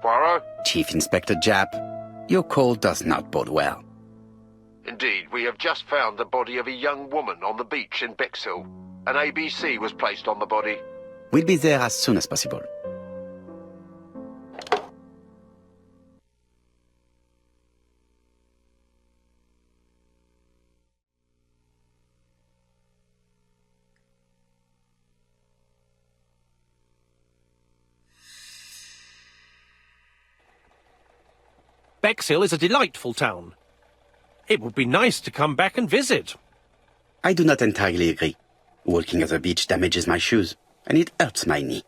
Poirot? Chief Inspector Japp, your call does not bode well. Indeed, we have just found the body of a young woman on the beach in Bexhill. An A.B.C. was placed on the body. We'll be there as soon as possible. Bexhill is a delightful town. It would be nice to come back and visit. I do not entirely agree. Walking at the beach damages my shoes, and it hurts my knee.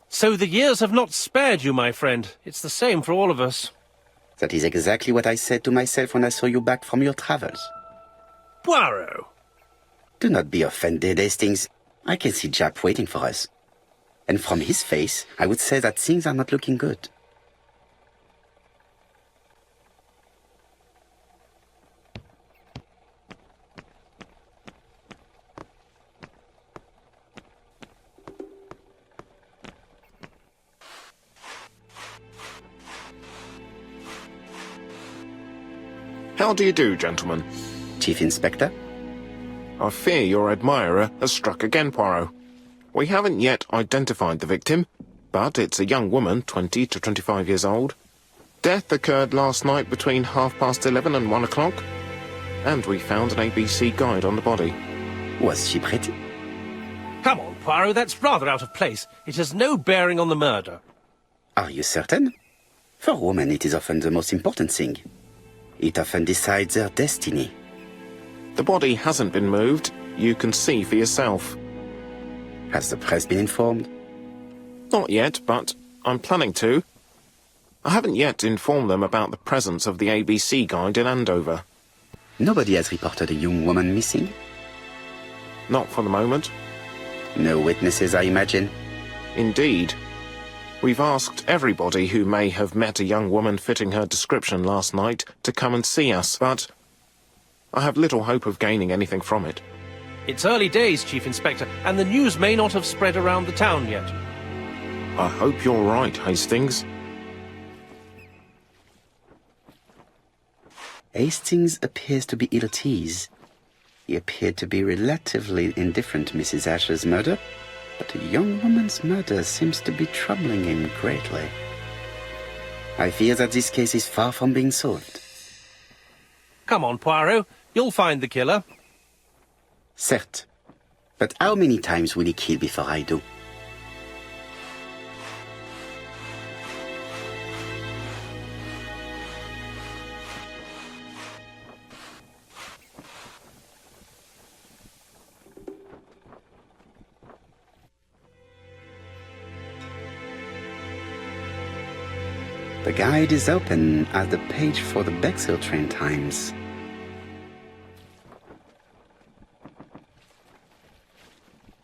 So the years have not spared you, my friend. It's the same for all of us. That is exactly what I said to myself when I saw you back from your travels. Poirot! Do not be offended, Hastings. I can see Japp waiting for us. And from his face, I would say that things are not looking good. How do you do, gentlemen? Chief Inspector? I fear your admirer has struck again, Poirot. We haven't yet identified the victim, but it's a young woman, 20 to 25 years old. Death occurred last night between 11:30 and 1 o'clock, and we found an A.B.C. guide on the body. Was she pretty? Come on, Poirot, that's rather out of place. It has no bearing on the murder. Are you certain? For women, it is often the most important thing. It often decides their destiny. The body hasn't been moved. You can see for yourself. Has the press been informed? Not yet, but I'm planning to. I haven't yet informed them about the presence of the A.B.C. guide in Andover. Nobody has reported a young woman missing? Not for the moment. No witnesses, I imagine? Indeed. We've asked everybody who may have met a young woman fitting her description last night to come and see us, but I have little hope of gaining anything from it. It's early days, Chief Inspector, and the news may not have spread around the town yet. I hope you're right, Hastings. Hastings appears to be ill at ease. He appeared to be relatively indifferent to Mrs. Asher's murder, but a young woman's murder seems to be troubling him greatly. I fear that this case is far from being solved. Come on, Poirot. You'll find the killer. Certes. But how many times will he kill before I do? The guide is open at the page for the Bexhill train times.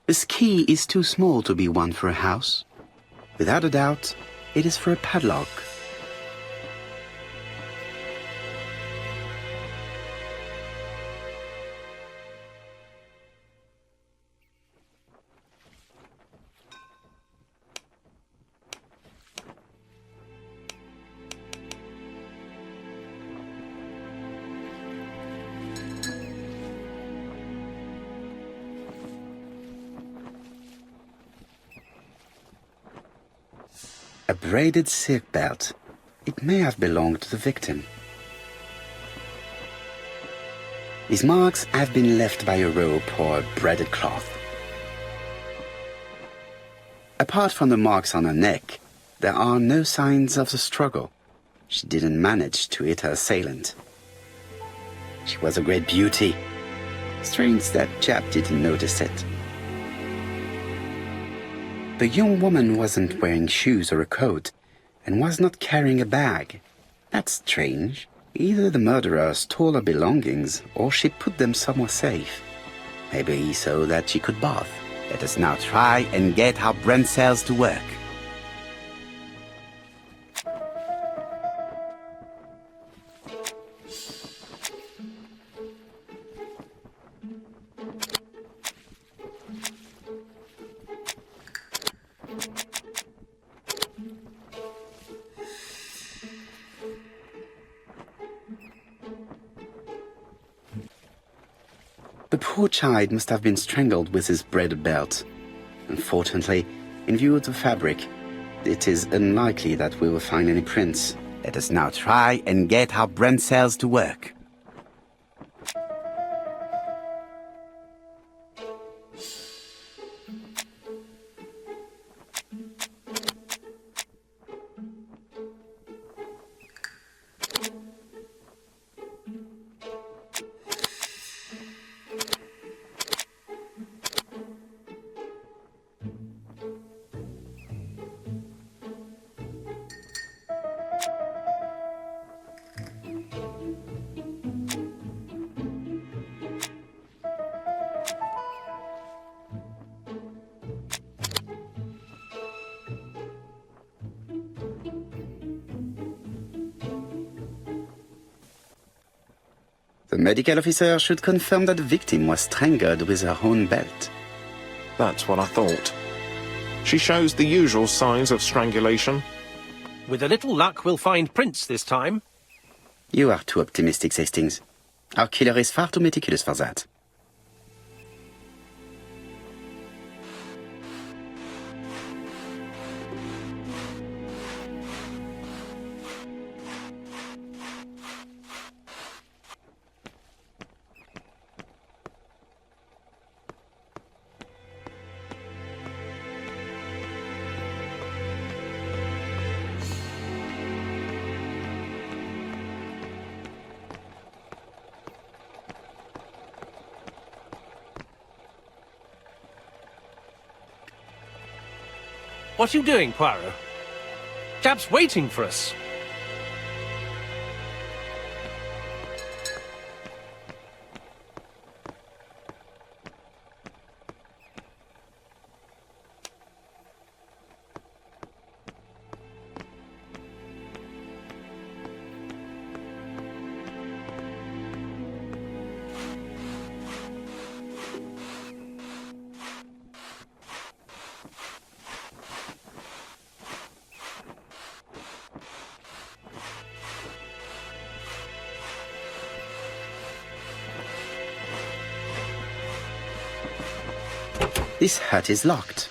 This key is too small to be one for a house. Without a doubt, it is for a padlock. A braided silk belt. It may have belonged to the victim. These marks have been left by a rope or a braided cloth. Apart from the marks on her neck, there are no signs of the struggle. She didn't manage to hit her assailant. She was a great beauty. Strange that Japp didn't notice it. The young woman wasn't wearing shoes or a coat, and was not carrying a bag. That's strange. Either the murderer stole her belongings, or she put them somewhere safe. Maybe so that she could bath. Let us now try and get our brain cells to work. poor child must have been strangled with his braided belt. Unfortunately, in view of the fabric, it is unlikely that we will find any prints. Let us now try and get our brain cells to work. The medical officer should confirm that the victim was strangled with her own belt. That's what I thought. She shows the usual signs of strangulation. With a little luck, we'll find prints this time. You are too optimistic, Hastings. Our killer is far too meticulous for that. What are you doing, Poirot? Chap's waiting for us. This hut is locked.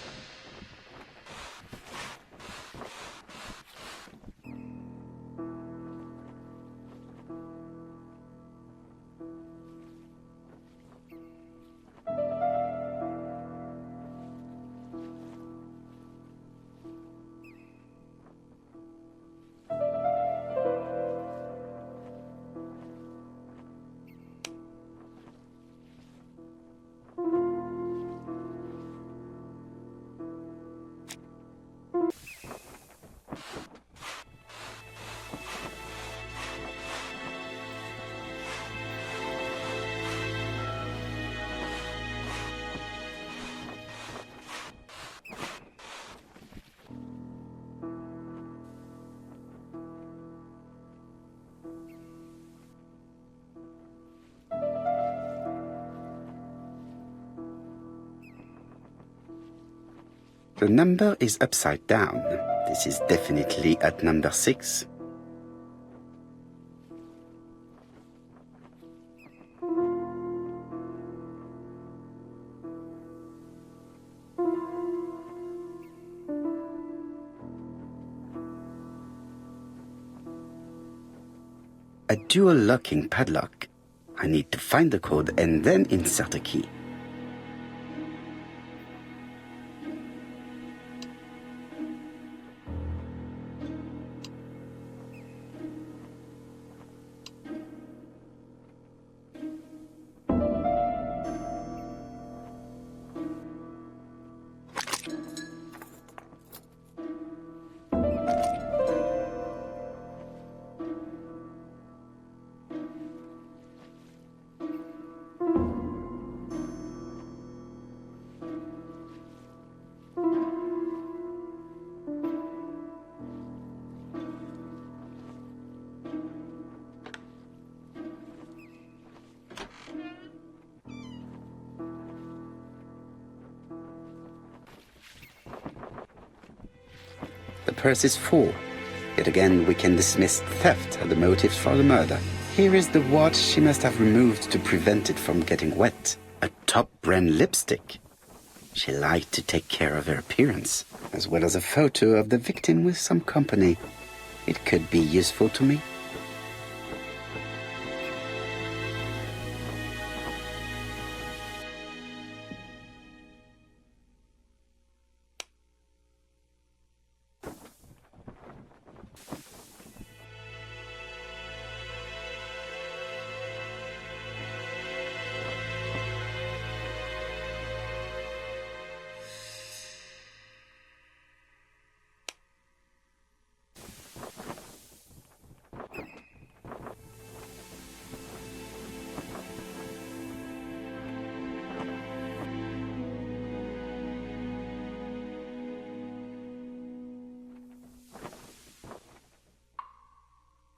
The number is upside down. This is definitely at number 6. A dual locking padlock. I need to find the code and then insert a key. The purse is full. Yet again, we can dismiss theft as the motive for the murder. Here is the watch she must have removed to prevent it from getting wet. A top-brand lipstick. She liked to take care of her appearance, as well as a photo of the victim with some company. It could be useful to me.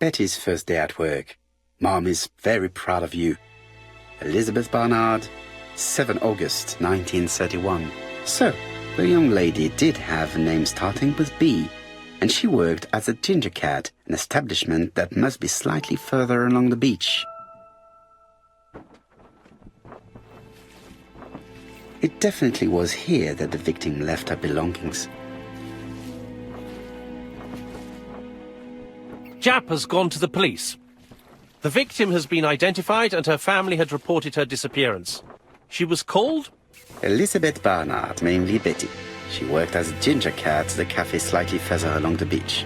Betty's first day at work. Mom is very proud of you. Elizabeth Barnard, 7 August 1931. So, the young lady did have a name starting with B, and she worked as a ginger cat, an establishment that must be slightly further along the beach. It definitely was here that the victim left her belongings. Jap has gone to the police. The victim has been identified and her family had reported her disappearance. She was called? Elizabeth Barnard, mainly Betty. She worked as a ginger cat at the cafe slightly further along the beach.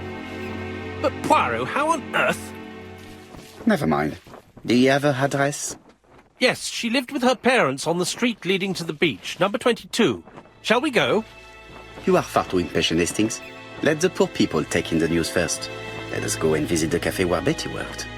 But Poirot, how on earth? Never mind. Do you have her address? Yes, she lived with her parents on the street leading to the beach, number 22. Shall we go? You are far too impatient, Hastings. Let the poor people take in the news first. Let us go and visit the cafe where Betty worked.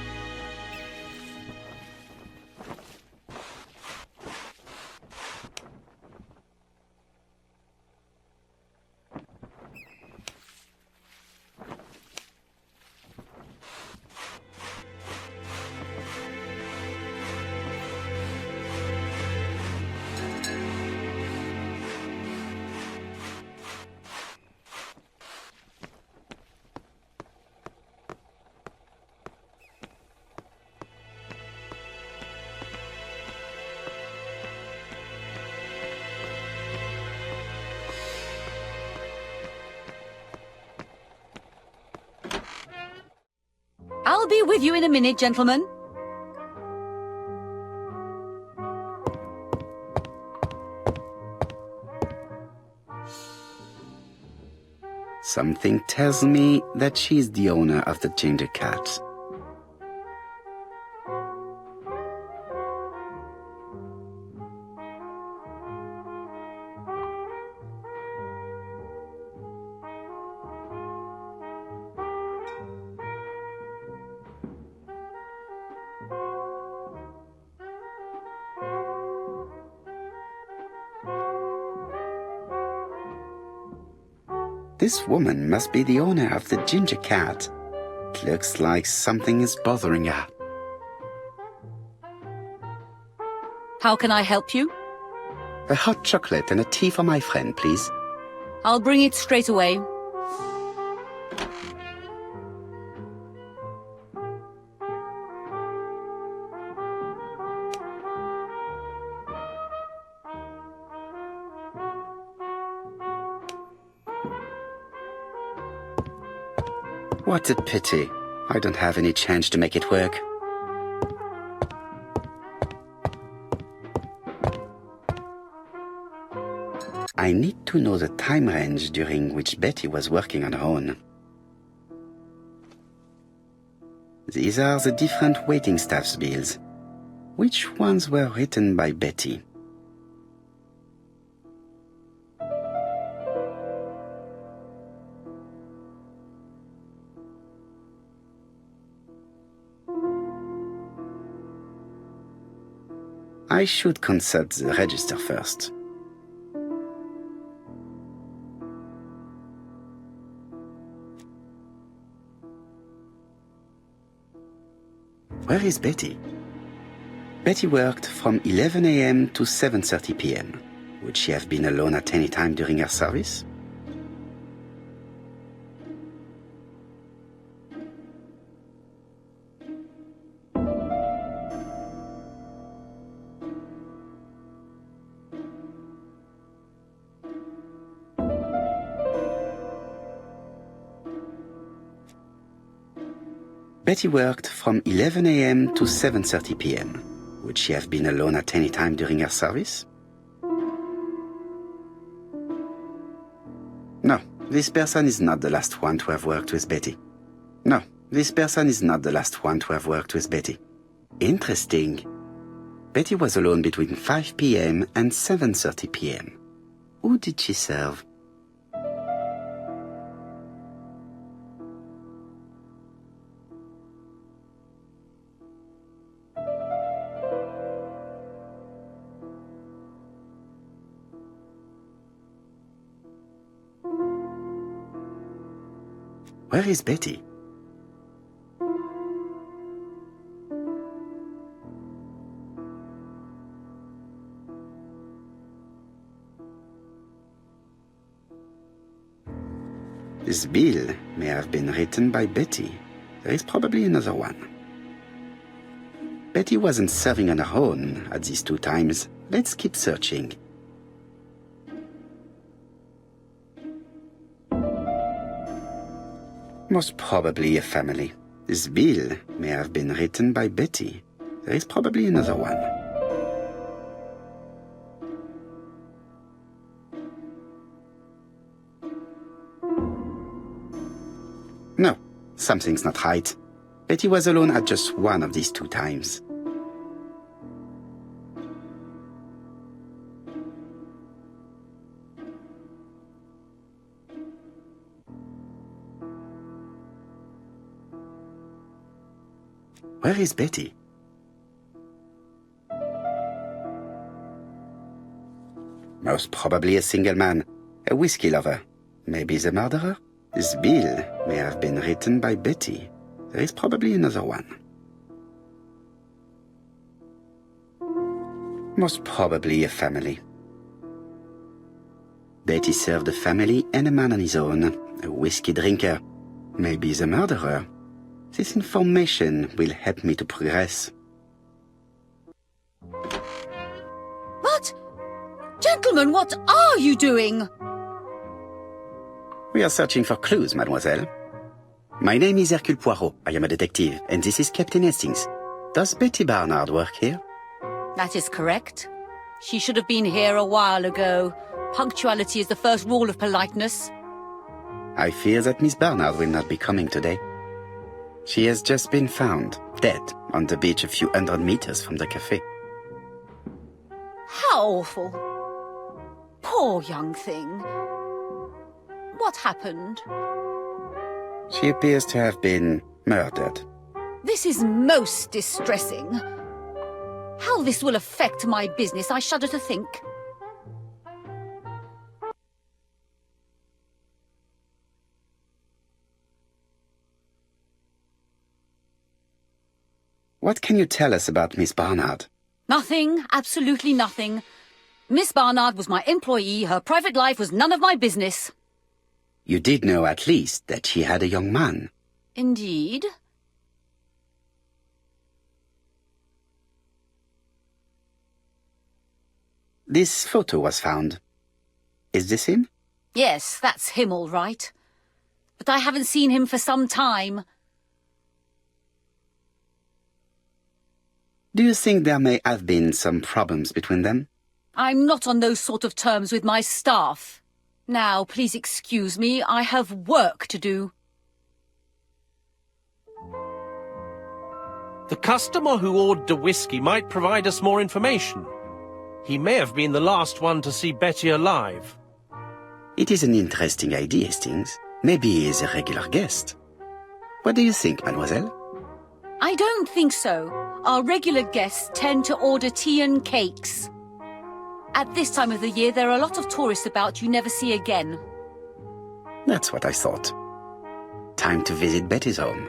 I'll be with you in a minute, gentlemen. Something tells me that she's the owner of the ginger cat. This woman must be the owner of the ginger cat. It looks like something is bothering her. How can I help you? A hot chocolate and a tea for my friend, please. I'll bring it straight away. What a pity. I don't have any change to make it work. I need to know the time range during which Betty was working on her own. These are the different waiting staff's bills. Which ones were written by Betty? I should consult the register first. Where is Betty? Betty worked from 11 a.m. to 7:30 p.m. Would she have been alone at any time during her service? Betty worked from 11 a.m. to 7:30 p.m. Would she have been alone at any time during her service? No, this person is not the last one to have worked with Betty. No, this person is not the last one to have worked with Betty. Interesting. Betty was alone between 5 p.m. and 7:30 p.m. Who did she serve? Where is Betty? This bill may have been written by Betty. There is probably another one. Betty wasn't serving on her own at these two times. Let's keep searching. Most probably a family. This bill may have been written by Betty. There is probably another one. No, something's not right. Betty was alone at just one of these two times. Where is Betty? Most probably a single man, a whiskey lover. Maybe the murderer? This bill may have been written by Betty. There is probably another one. Most probably a family. Betty served a family and a man on his own, a whiskey drinker. Maybe the murderer. This information will help me to progress. But, gentlemen, what are you doing? We are searching for clues, mademoiselle. My name is Hercule Poirot. I am a detective, and this is Captain Hastings. Does Betty Barnard work here? That is correct. She should have been here a while ago. Punctuality is the first rule of politeness. I fear that Miss Barnard will not be coming today. She has just been found, dead, on the beach a few hundred meters from the cafe. How awful. Poor young thing. What happened? She appears to have been murdered. This is most distressing. How this will affect my business, I shudder to think. What can you tell us about Miss Barnard? Nothing, absolutely nothing. Miss Barnard was my employee. Her private life was none of my business. You did know at least that she had a young man. Indeed. This photo was found. Is this him? Yes, that's him all right. But I haven't seen him for some time. Do you think there may have been some problems between them? I'm not on those sort of terms with my staff. Now, please excuse me, I have work to do. The customer who ordered the whiskey might provide us more information. He may have been the last one to see Betty alive. It is an interesting idea, Hastings. Maybe he is a regular guest. What do you think, mademoiselle? I don't think so. Our regular guests tend to order tea and cakes. At this time of the year, there are a lot of tourists about you never see again. That's what I thought. Time to visit Betty's home.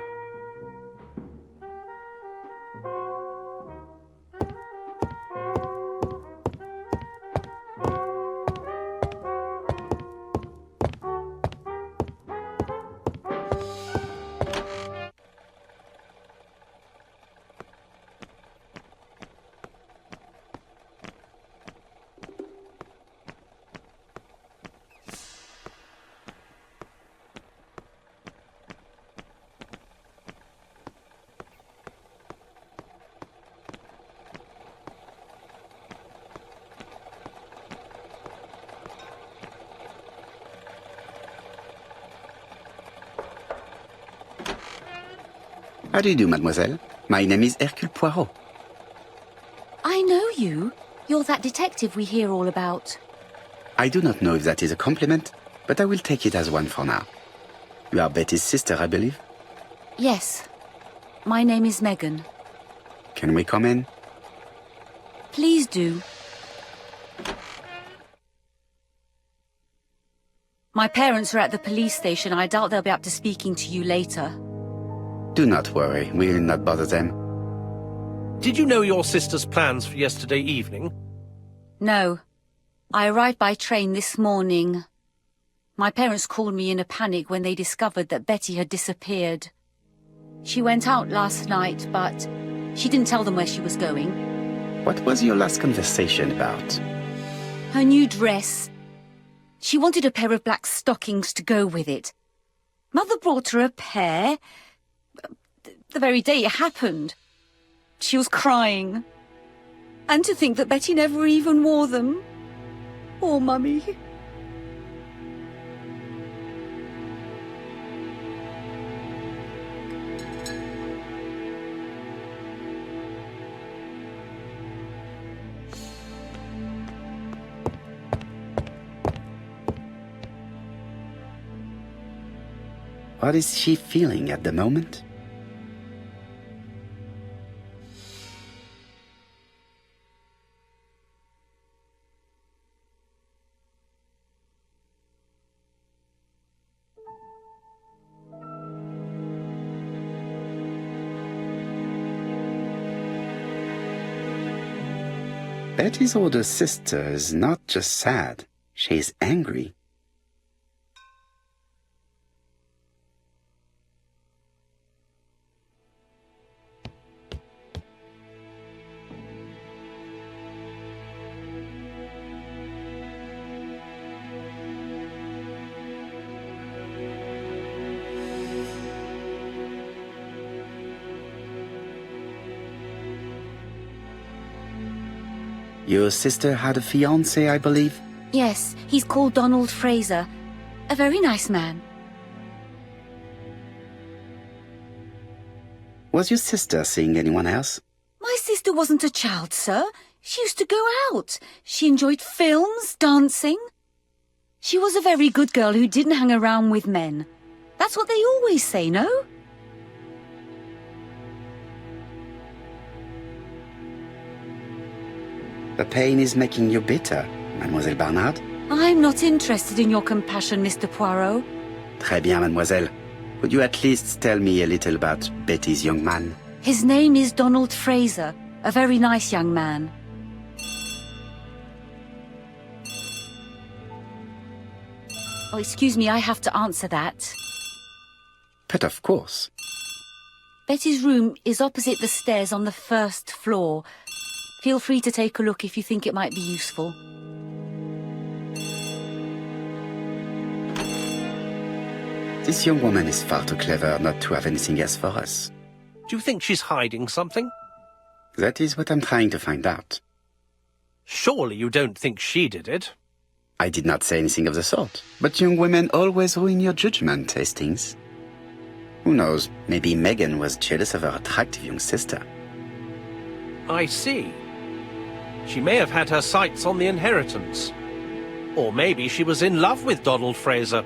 How do you do, mademoiselle? My name is Hercule Poirot. I know you. You're that detective we hear all about. I do not know if that is a compliment, but I will take it as one for now. You are Betty's sister, I believe? Yes. My name is Megan. Can we come in? Please do. My parents are at the police station. I doubt they'll be up to speaking to you later. Do not worry, we will not bother them. Did you know your sister's plans for yesterday evening? No. I arrived by train this morning. My parents called me in a panic when they discovered that Betty had disappeared. She went out last night, but she didn't tell them where she was going. What was your last conversation about? Her new dress. She wanted a pair of black stockings to go with it. Mother brought her a pair. The very day it happened. She was crying. And to think that Betty never even wore them. Poor Mummy. What is she feeling at the moment? Betty's older sister is not just sad, she's angry. Your sister had a fiancé, I believe? Yes, he's called Donald Fraser. A very nice man. Was your sister seeing anyone else? My sister wasn't a child, sir. She used to go out. She enjoyed films, dancing. She was a very good girl who didn't hang around with men. That's what they always say, no? The pain is making you bitter, Mademoiselle Barnard. I'm not interested in your compassion, Mr. Poirot. Très bien, mademoiselle. Would you at least tell me a little about Betty's young man? His name is Donald Fraser, a very nice young man. Oh, excuse me, I have to answer that. But of course. Betty's room is opposite the stairs on the first floor. Feel free to take a look if you think it might be useful. This young woman is far too clever not to have anything else for us. Do you think she's hiding something? That is what I'm trying to find out. Surely you don't think she did it? I did not say anything of the sort. But young women always ruin your judgment, Hastings. Who knows, maybe Megan was jealous of her attractive young sister. I see. She may have had her sights on the inheritance. Or maybe she was in love with Donald Fraser.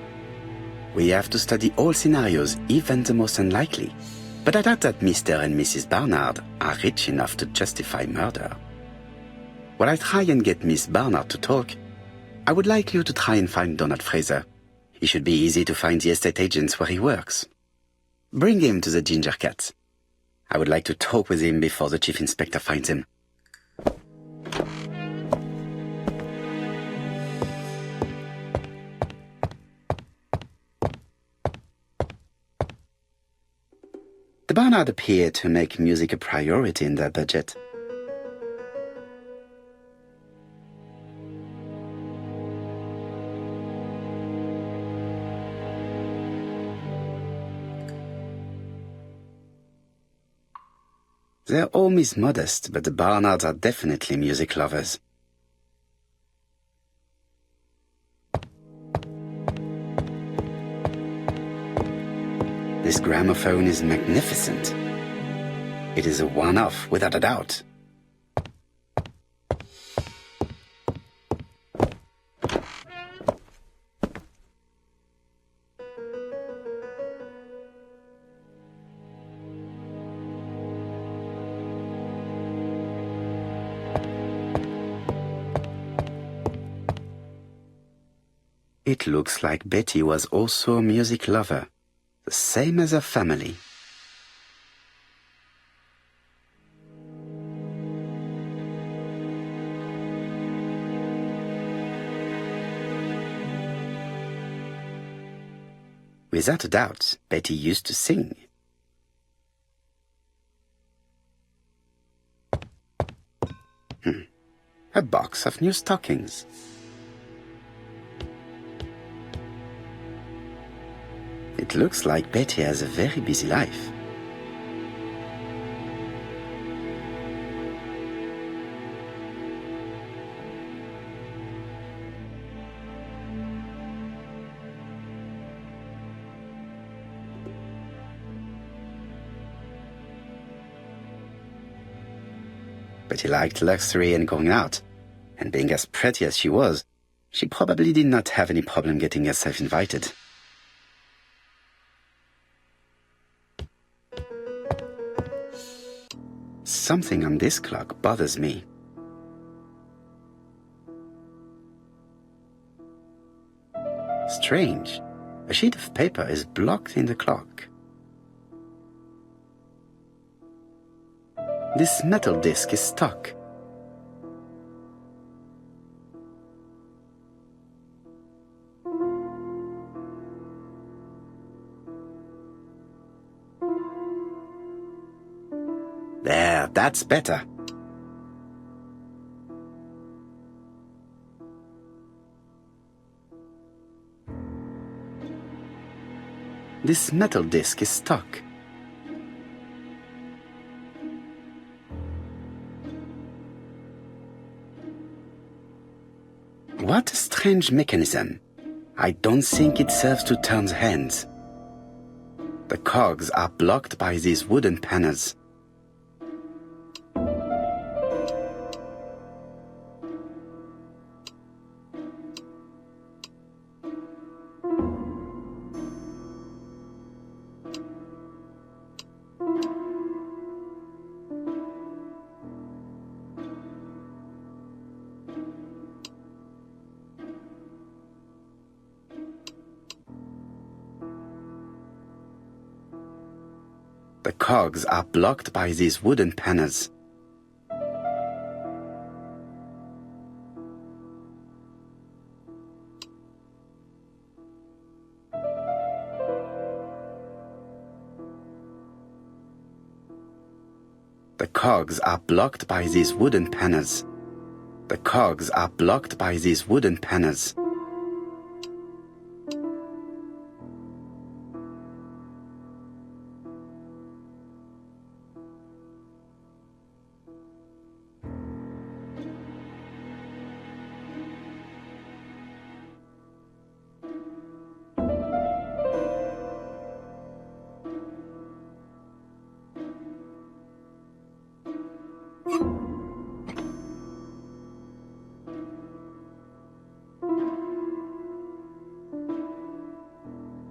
We have to study all scenarios, even the most unlikely. But I doubt that Mr. and Mrs. Barnard are rich enough to justify murder. While I try and get Miss Barnard to talk, I would like you to try and find Donald Fraser. He should be easy to find the estate agents where he works. Bring him to the Ginger Cat. I would like to talk with him before the Chief Inspector finds him. The Barnard appear to make music a priority in their budget. Their home is modest, but the Barnards are definitely music lovers. This gramophone is magnificent. It is a one-off, without a doubt. It looks like Betty was also a music lover, the same as her family. Without a doubt, Betty used to sing. A box of new stockings. It looks like Betty has a very busy life. Betty liked luxury and going out, and being as pretty as she was, she probably did not have any problem getting herself invited. Something on this clock bothers me. Strange. A sheet of paper is blocked in the clock. This metal disc is stuck. There, that's better. This metal disc is stuck. What a strange mechanism. I don't think it serves to turn the hands. The cogs are blocked by these wooden panels. The cogs are blocked by these wooden panels. The cogs are blocked by these wooden panels. The cogs are blocked by these wooden panels.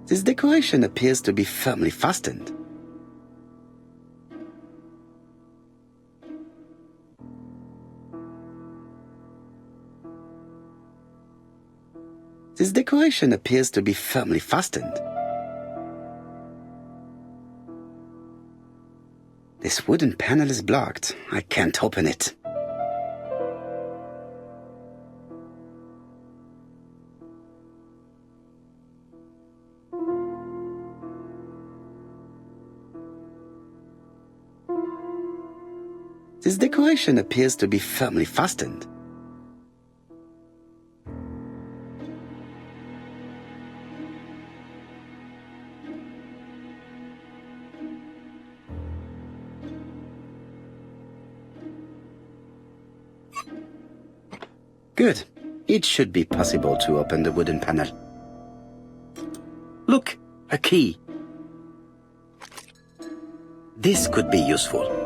This decoration appears to be firmly fastened. This decoration appears to be firmly fastened. This wooden panel is blocked. I can't open it. This decoration appears to be firmly fastened. Good. It should be possible to open the wooden panel. Look, a key. This could be useful.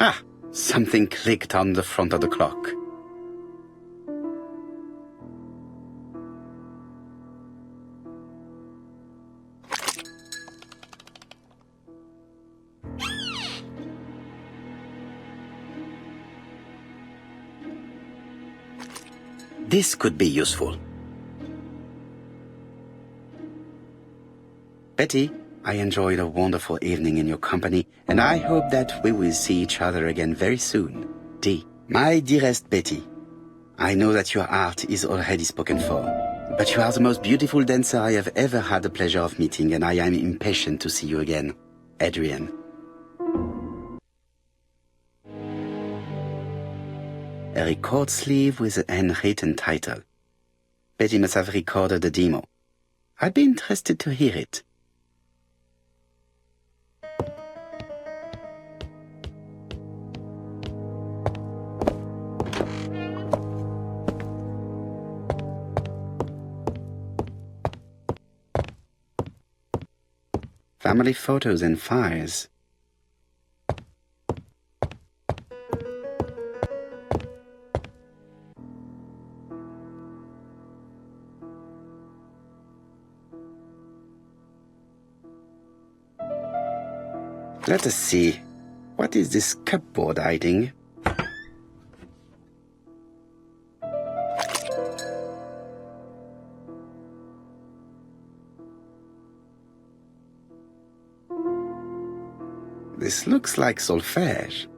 Ah, something clicked on the front of the clock. This could be useful. Betty, I enjoyed a wonderful evening in your company, and I hope that we will see each other again very soon. D. My dearest Betty, I know that your art is already spoken for, but you are the most beautiful dancer I have ever had the pleasure of meeting, and I am impatient to see you again. Adrian. A record sleeve with a handwritten title. Betty must have recorded the demo. I'd be interested to hear it. Family photos and files. Let us see. What is this cupboard hiding? This looks like solfège.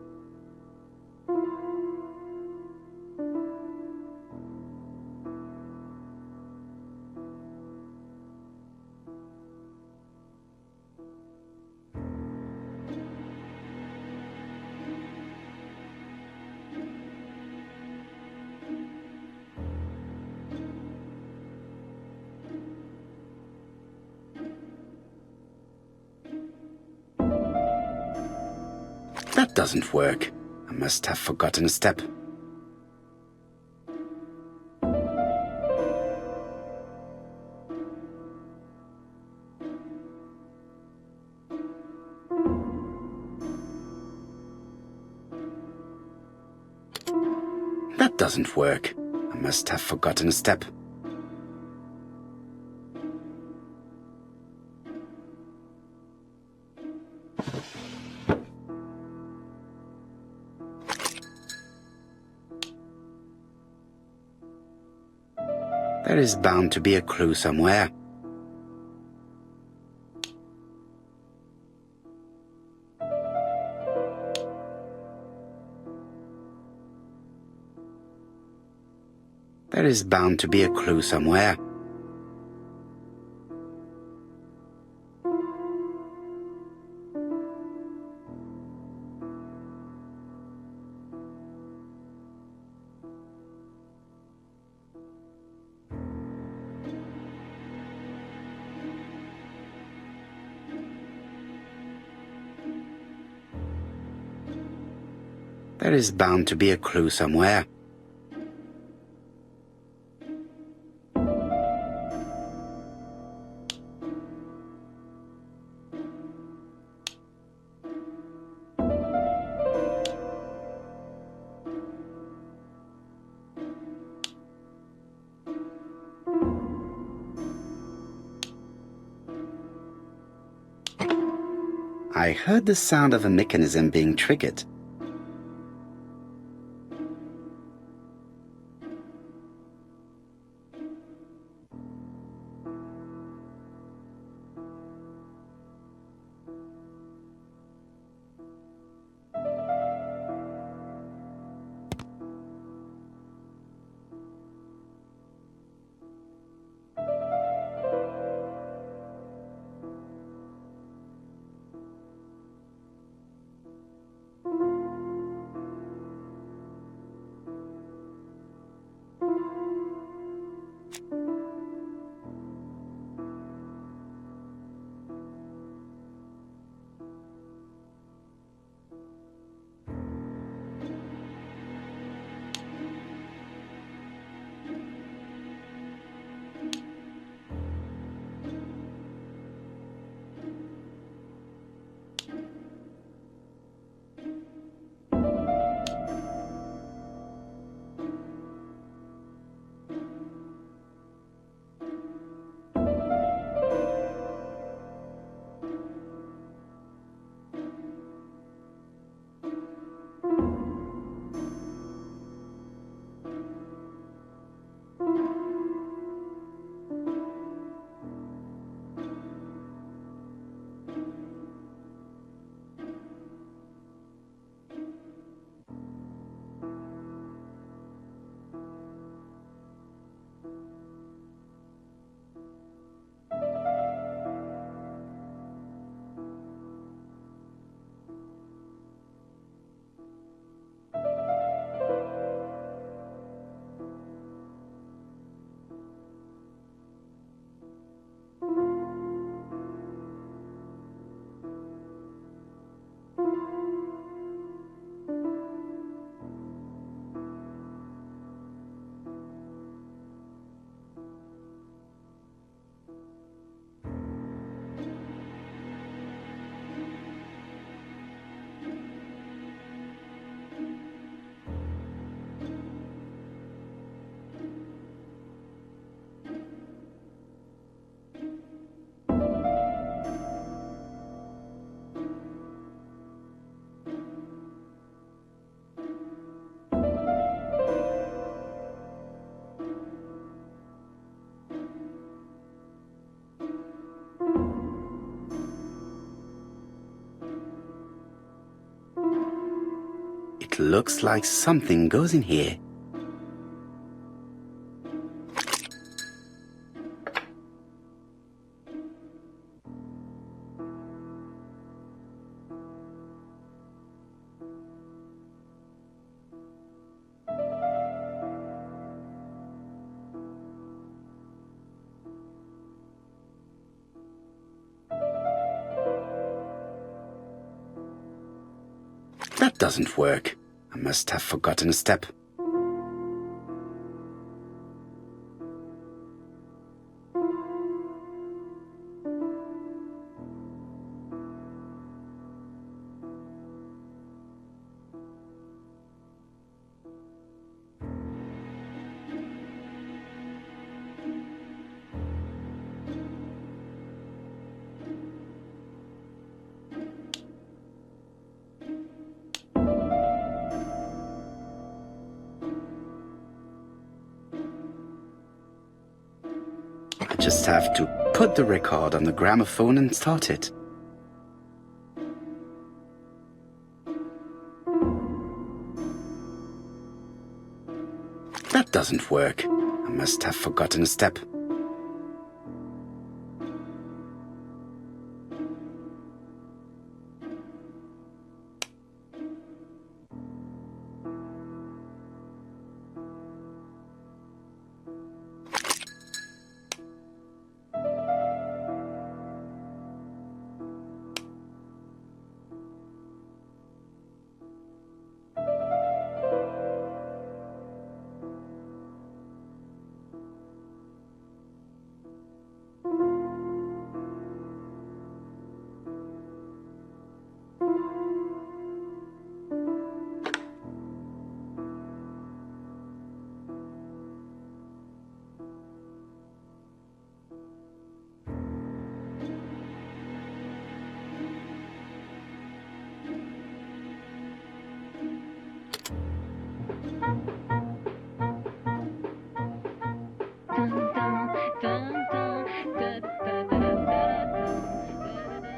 That doesn't work. I must have forgotten a step. That doesn't work. I must have forgotten a step. There is bound to be a clue somewhere. There is bound to be a clue somewhere. There is bound to be a clue somewhere. I heard the sound of a mechanism being triggered. It looks like something goes in here. That doesn't work. I must have forgotten a step. I just have to put the record on the gramophone and start it. That doesn't work. I must have forgotten a step.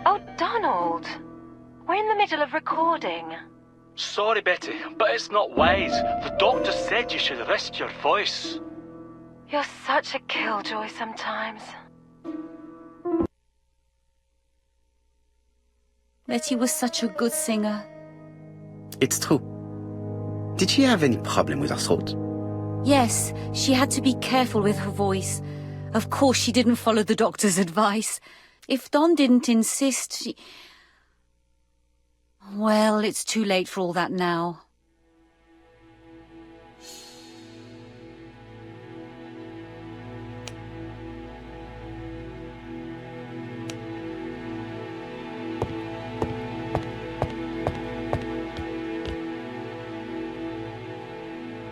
Oh, Donald! We're in the middle of recording. Sorry, Betty, but it's not wise. The doctor said you should rest your voice. You're such a killjoy sometimes. Betty was such a good singer. It's true. Did she have any problem with her throat? Yes, she had to be careful with her voice. Of course, she didn't follow the doctor's advice. If Don didn't insist, she... Well, it's too late for all that now.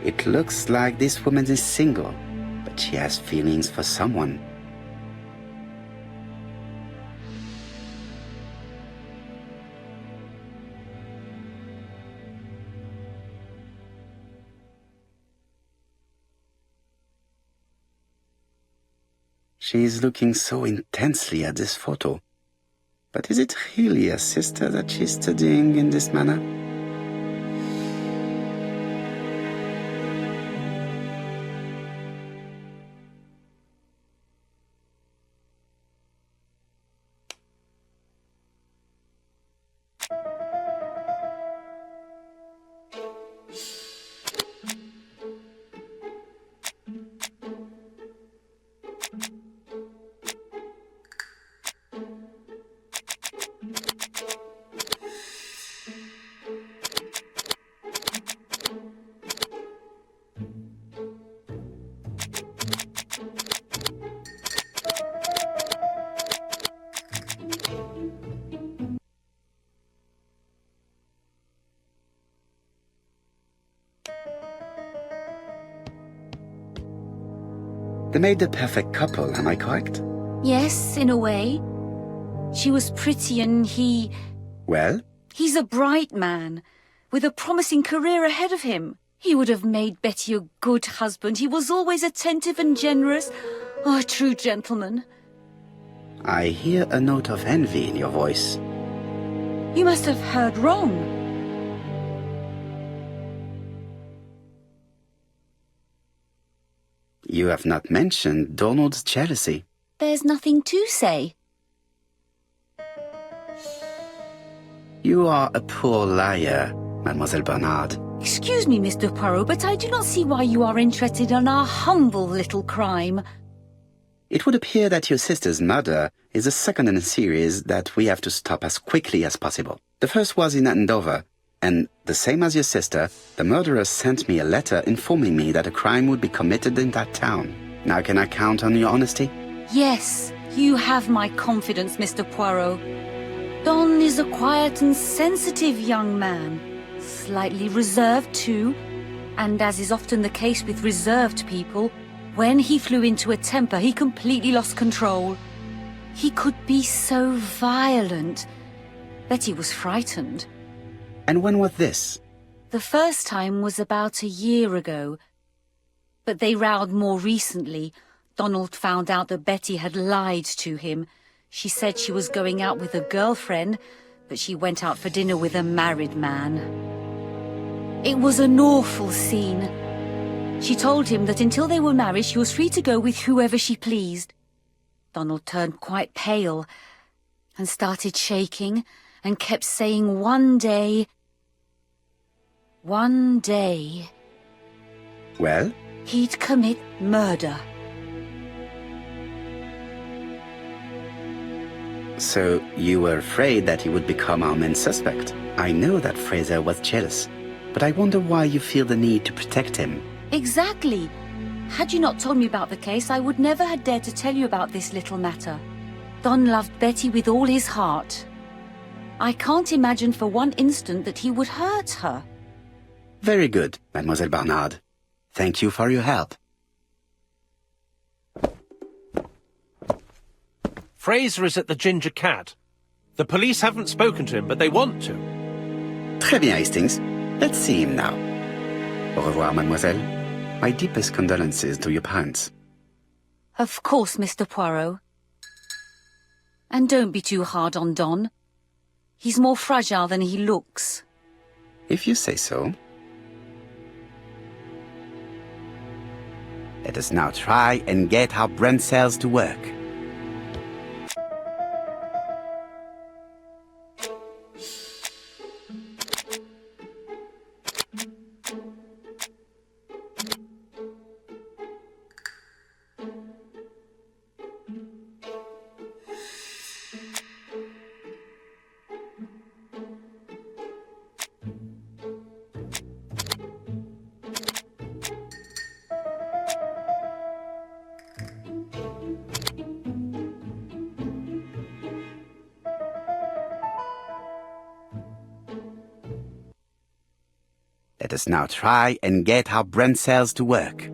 It looks like this woman is single, but she has feelings for someone. She is looking so intensely at this photo. But is it really a sister that she's studying in this manner? They made the perfect couple, am I correct? Yes, in a way. She was pretty and he... Well? He's a bright man, with a promising career ahead of him. He would have made Betty a good husband. He was always attentive and generous. Oh, a true gentleman. I hear a note of envy in your voice. You must have heard wrong. You have not mentioned Donald's jealousy. There's nothing to say. You are a poor liar, Mademoiselle Bernard. Excuse me, Mr. Poirot, but I do not see why you are interested in our humble little crime. It would appear that your sister's murder is the second in a series that we have to stop as quickly as possible. The first was in Andover, and the same as your sister, the murderer sent me a letter informing me that a crime would be committed in that town. Now can I count on your honesty? Yes, you have my confidence, Mr. Poirot. Don is a quiet and sensitive young man. Slightly reserved too, and as is often the case with reserved people, when he flew into a temper, he completely lost control. He could be so violent. Betty was frightened. And when was this? The first time was about a year ago. But they rowed more recently. Donald found out that Betty had lied to him. She said she was going out with a girlfriend, but she went out for dinner with a married man. It was an awful scene. She told him that until they were married, she was free to go with whoever she pleased. Donald turned quite pale and started shaking and kept saying one day... Well? He'd commit murder. So you were afraid that he would become our main suspect. I know that Fraser was jealous, but I wonder why you feel the need to protect him. Exactly. Had you not told me about the case, I would never have dared to tell you about this little matter. Don loved Betty with all his heart. I can't imagine for one instant that he would hurt her. Very good, Mademoiselle Bernard. Thank you for your help. Fraser is at the Ginger Cat. The police haven't spoken to him, but they want to. Très bien, Hastings. Let's see him now. Au revoir, mademoiselle. My deepest condolences to your parents. Of course, Mr. Poirot. And don't be too hard on Don. He's more fragile than he looks. If you say so. Let us now try and get our brain cells to work. Let us now try and get our brain cells to work.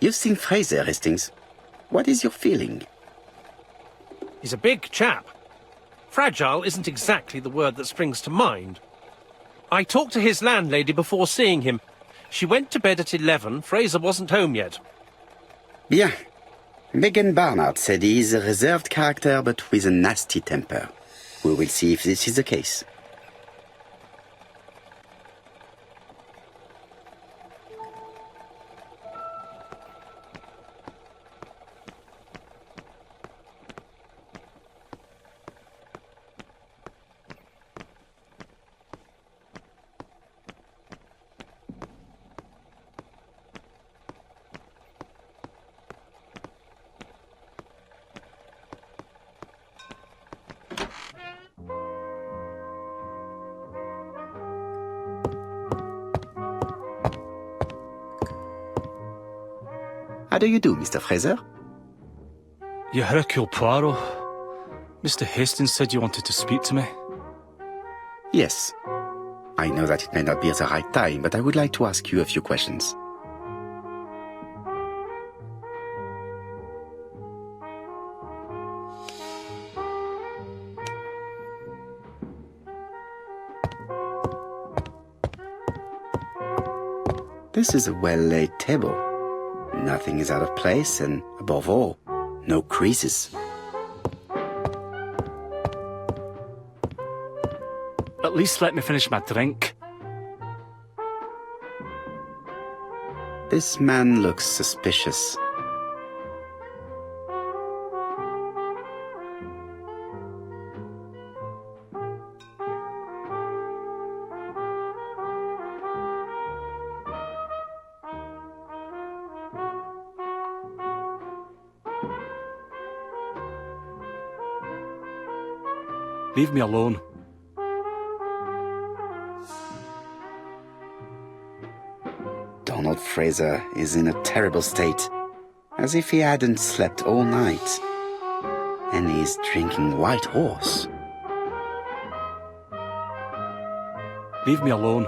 You've seen Fraser, Hastings. What is your feeling? He's a big chap. Fragile isn't exactly the word that springs to mind. I talked to his landlady before seeing him. She went to bed at 11. Fraser wasn't home yet. Bien. Megan Barnard said he is a reserved character but with a nasty temper. We will see if this is the case. How do you do, Mr. Fraser? You're Hercule Poirot. Mr. Hastings said you wanted to speak to me. Yes. I know that it may not be the right time, but I would like to ask you a few questions. This is a well-laid table. Nothing is out of place, and above all, no creases. At least let me finish my drink. This man looks suspicious. Leave me alone. Donald Fraser is in a terrible state, as if he hadn't slept all night. And he's drinking White Horse. Leave me alone.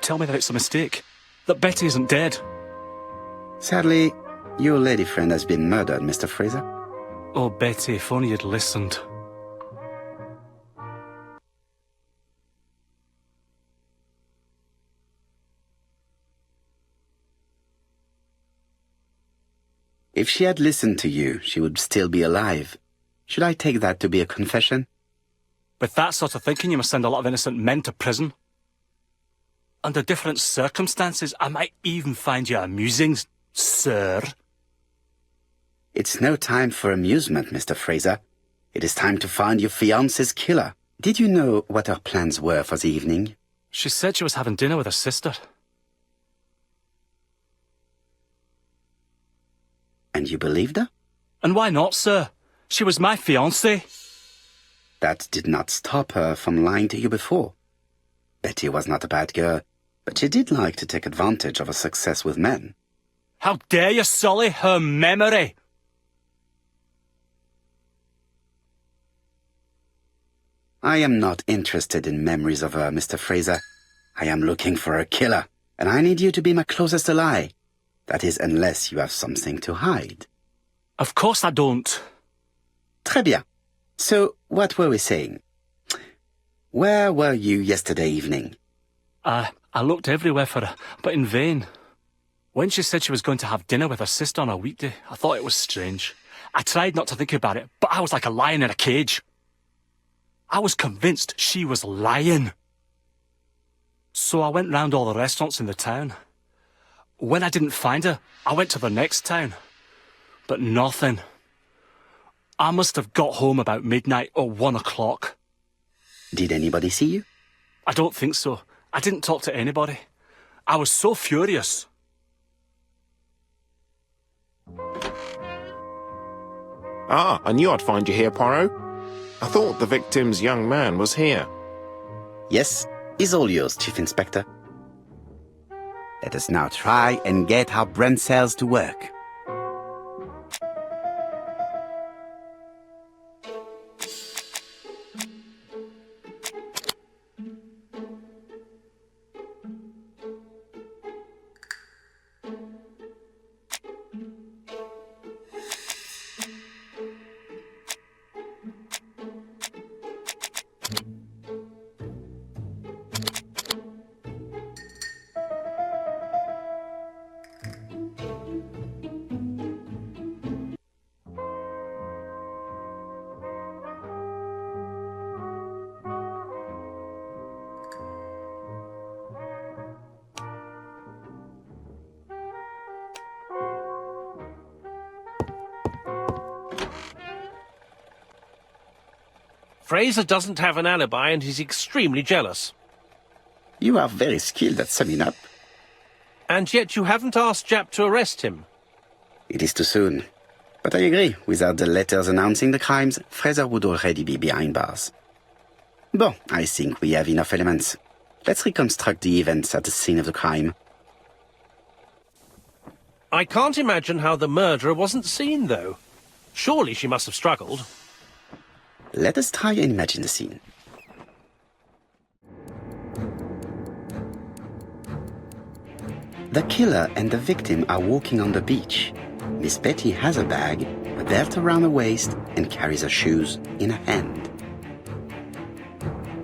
Tell me that it's a mistake. That Betty isn't dead. Sadly, your lady friend has been murdered, Mr. Fraser. Oh, Betty, if only you'd listened. If she had listened to you, she would still be alive. Should I take that to be a confession? With that sort of thinking, you must send a lot of innocent men to prison. Under different circumstances, I might even find you amusing, sir. It's no time for amusement, Mr. Fraser. It is time to find your fiancé's killer. Did you know what her plans were for the evening? She said she was having dinner with her sister. And you believed her? And why not, sir? She was my fiancée. That did not stop her from lying to you before. Betty was not a bad girl, but she did like to take advantage of her success with men. How dare you sully her memory? I am not interested in memories of her, Mr. Fraser. I am looking for a killer, and I need you to be my closest ally. That is, unless you have something to hide. Of course I don't. Très bien. So, what were we saying? Where were you yesterday evening? I looked everywhere for her, but in vain. When she said she was going to have dinner with her sister on a weekday, I thought it was strange. I tried not to think about it, but I was like a lion in a cage. I was convinced she was lying. So I went round all the restaurants in the town. When I didn't find her, I went to the next town. But nothing. I must have got home about midnight or 1 o'clock. Did anybody see you? I don't think so. I didn't talk to anybody. I was so furious. Ah, I knew I'd find you here, Poirot. I thought the victim's young man was here. Yes, he's all yours, Chief Inspector. Let us now try and get our brain cells to work. Fraser doesn't have an alibi and he's extremely jealous. You are very skilled at summing up. And yet you haven't asked Japp to arrest him. It is too soon. But I agree, without the letters announcing the crimes, Fraser would already be behind bars. Bon, I think we have enough elements. Let's reconstruct the events at the scene of the crime. I can't imagine how the murderer wasn't seen, though. Surely she must have struggled. Let us try and imagine the scene. The killer and the victim are walking on the beach. Miss Betty has a bag, a belt around her waist, and carries her shoes in her hand.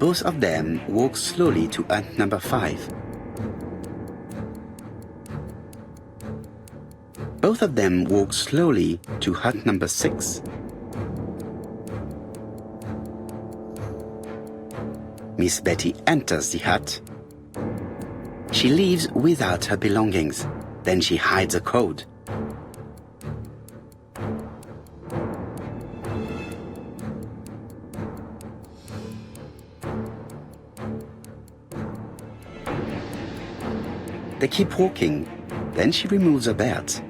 Both of them walk slowly to hut number 5. Both of them walk slowly to hut number 6. Miss Betty enters the hut. She leaves without her belongings. Then she hides a code. They keep walking. Then she removes her belt.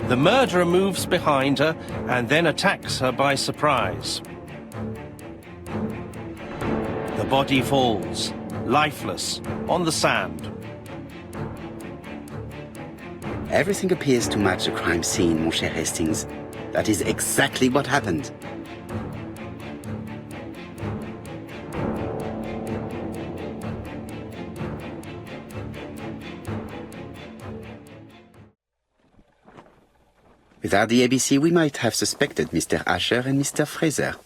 The murderer moves behind her and then attacks her by surprise. The body falls, lifeless, on the sand. Everything appears to match the crime scene, mon cher Hastings. That is exactly what happened. Without the ABC, we might have suspected Mr. Asher and Mr. Fraser.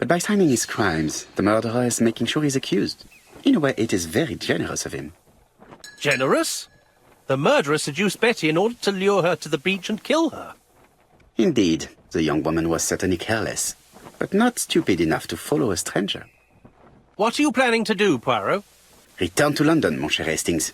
But by timing his crimes, the murderer is making sure he's accused. In a way, it is very generous of him. Generous? The murderer seduced Betty in order to lure her to the beach and kill her. Indeed, the young woman was certainly careless, but not stupid enough to follow a stranger. What are you planning to do, Poirot? Return to London, mon cher Hastings.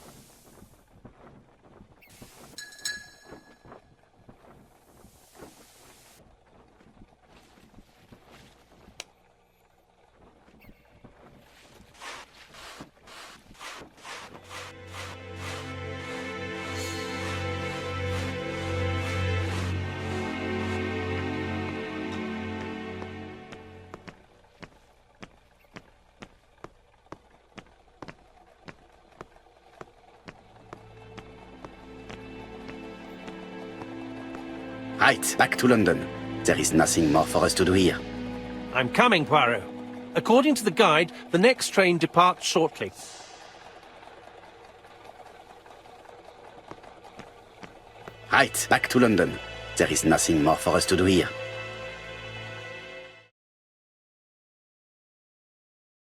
Right, back to London. There is nothing more for us to do here. I'm coming, Poirot. According to the guide, the next train departs shortly. Right, back to London. There is nothing more for us to do here.